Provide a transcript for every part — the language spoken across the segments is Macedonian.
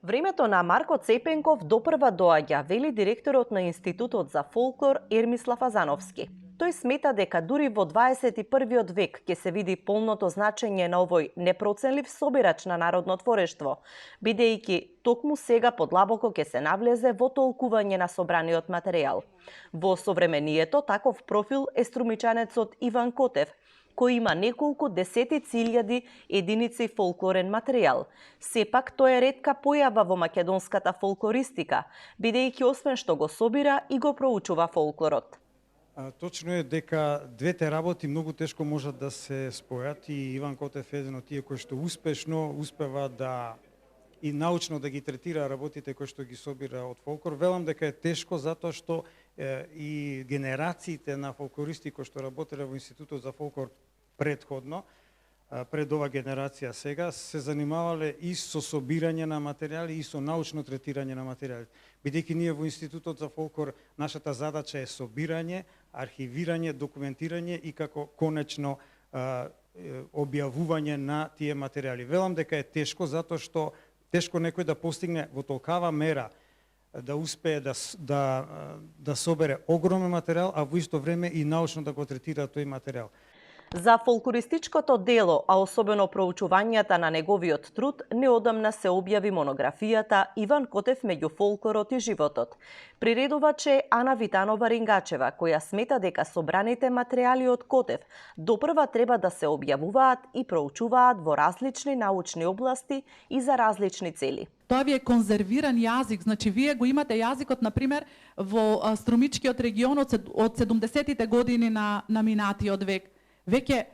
Времето на Марко Цепенков допрва доаѓа, вели директорот на Институтот за фолклор Ермислав Азановски. Тој смета дека дури во 21. век ќе се види полното значење на овој непроценлив собирач на народно творештво, бидејќи токму сега подлабоко ќе се навлезе во толкување на собраниот материјал. Во современието таков профил е струмичанецот Иван Котев, кој има неколку десетици илјади единици фолклорен материјал. Сепак тоа е ретка појава во македонската фолклористика, бидејќи освен што го собира и го проучува фолклорот. Точно е дека двете работи многу тешко можат да се спојат и Иван Котев е еден од тие кои што успешно успева да и научно да ги третира работите кои што ги собира од фолклор. Велам дека е тешко затоа што и генерациите на фолклористи кои што работеле во Институтот за фолклор предходно, пред ова генерација сега, се занимавале и со собирање на материјали и со научно третирање на материјали. Бидејќи ние во Институтот за фолклор нашата задача е собирање, архивирање, документирање и како конечно објавување на тие материјали. Велам дека е тешко затоа што тешко некој да постигне во толкава мера да успее да собере огромен материјал, а во исто време и научно да го третира тој материјал. За фолклористичкото дело, а особено проучувањата на неговиот труд, неодамна се објави монографијата Иван Котев меѓу фолклорот и животот. Приредуваче е Ана Витанова Рингачева, која смета дека собраните материјали од Котев допрва треба да се објавуваат и проучуваат во различни научни области и за различни цели. Тоа ви е конзервиран јазик, значи вие го имате јазикот, например, во Струмичкиот регион од 70-тите години на минатиот век. Веќе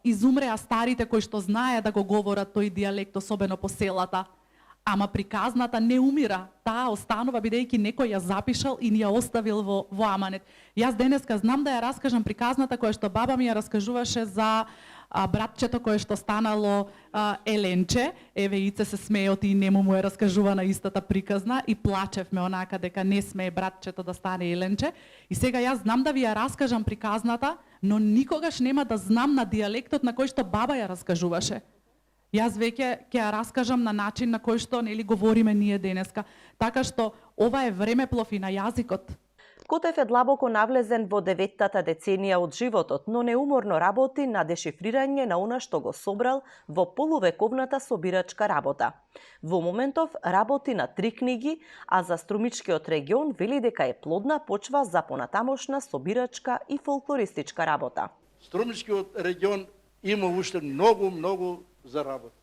изумреа старите кои што знае да го говорат тој дијалект, особено по селата. Ама приказната не умира, таа останува бидејќи некој ја запишал и ни ја оставил во аманет. Јас денеска знам да ја раскажам приказната која што баба ми ја раскажуваше за братчето кое што станало Еленче. Еве Ице се смејот и нему му е раскажувана истата приказна и плачевме онака дека не смее братчето да стане Еленче. И сега јас знам да ви ја раскажам приказната, но никогаш нема да знам на дијалектот на кој што баба ја раскажуваше. Јас веќе ќе ја раскажам на начин на кој што нели говориме ние денеска. Така што ова е времеплов и на јазикот. Котев е длабоко навлезен во 9-тата деценија од животот, но неуморно работи на дешифрирање на она што го собрал во полувековната собирачка работа. Во моментов работи на 3 книги, а за Струмичкиот регион вели дека е плодна почва за понатамошна собирачка и фолклористичка работа. Струмичкиот регион има уште многу за работа.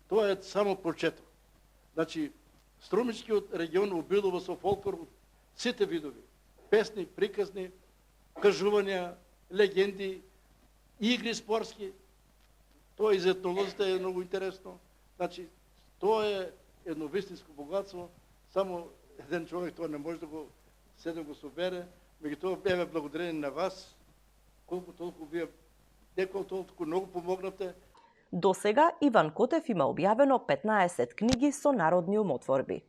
Тоа е само почеток. Значи, Струмичкиот регион обилува со фолклор сите видови. Песни, приказни, кажувања, легенди, игри спортски. Тоа и за етнолозите е многу интересно. Значи, тоа е едно вистинско богатство. Само еден човек тоа не може да го седе го собере. Меѓутоа, еве благодарение на вас, колку толку вие неколку толку многу помогнате. Досега Иван Котев има објавено 15 книги со народни умотворби.